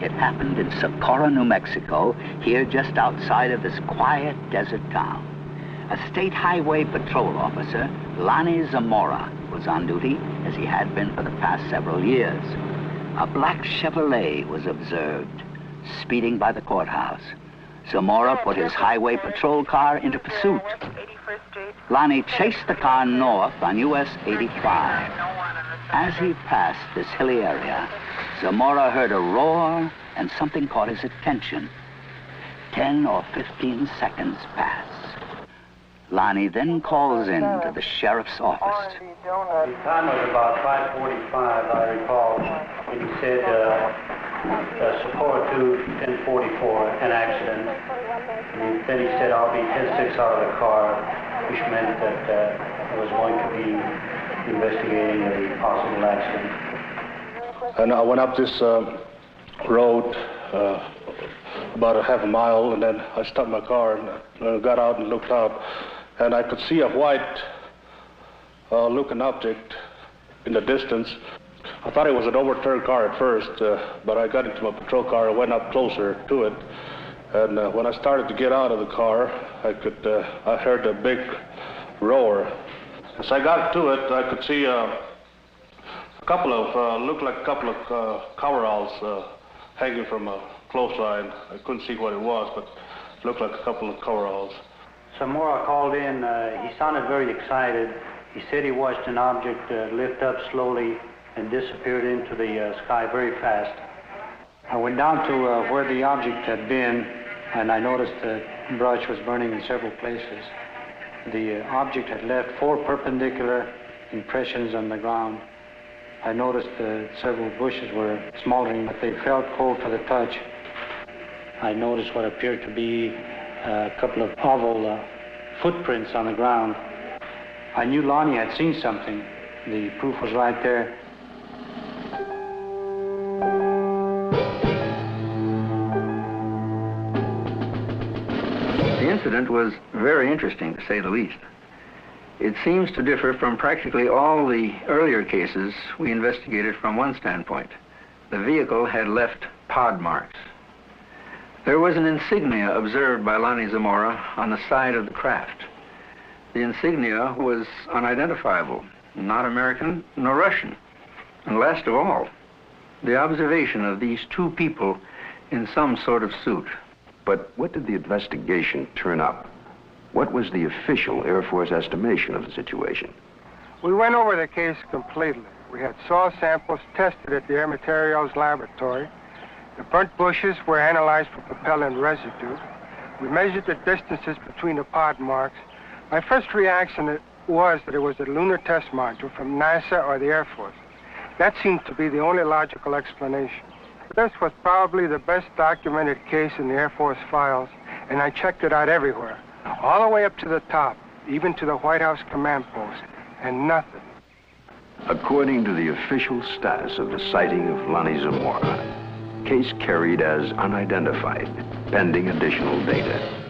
It happened in Socorro, New Mexico, here just outside of this quiet desert town. A state highway patrol officer, Lonnie Zamora, was on duty, as he had been for the past several years. A black Chevrolet was observed, speeding by the courthouse. Zamora put his highway patrol car into pursuit. Lonnie chased the car north on US 85. As he passed this hilly area, Zamora heard a roar and something caught his attention. 10 or 15 seconds pass. Lonnie then calls in to the sheriff's office. The time was about 5:45, I recall, and he said, Socorro 2, 1044, an accident. And then he said, I'll be 10-6 out of the car, which meant that I was going to be investigating the possible accident. And I went up this road about a half a mile, and then I stopped my car and I got out and looked out, and I could see a white looking object in the distance. I thought it was an overturned car at first, but I got into my patrol car and went up closer to it. And when I started to get out of the car, I heard a big roar. As I got to it, I could see a couple of, looked like a couple of coveralls hanging from a clothesline. I couldn't see what it was, but it looked like a couple of coveralls. Zamora called in. He sounded very excited. He said he watched an object lift up slowly and disappeared into the sky very fast. I went down to where the object had been, and I noticed the brush was burning in several places. The object had left 4 perpendicular impressions on the ground. I noticed several bushes were smoldering, but they felt cold to the touch. I noticed what appeared to be a couple of oval footprints on the ground. I knew Lonnie had seen something. The proof was right there. The incident was very interesting, to say the least. It seems to differ from practically all the earlier cases we investigated from one standpoint. The vehicle had left pod marks. There was an insignia observed by Lonnie Zamora on the side of the craft. The insignia was unidentifiable, not American nor Russian. And last of all, the observation of these 2 people in some sort of suit. But what did the investigation turn up? What was the official Air Force estimation of the situation? We went over the case completely. We had soil samples tested at the Air Materials Laboratory. The burnt bushes were analyzed for propellant residue. We measured the distances between the pod marks. My first reaction was that it was a lunar test module from NASA or the Air Force. That seemed to be the only logical explanation. This was probably the best documented case in the Air Force files, and I checked it out everywhere, all the way up to the top, even to the White House command post, and nothing. According to the official status of the sighting of Lonnie Zamora, case carried as unidentified, pending additional data.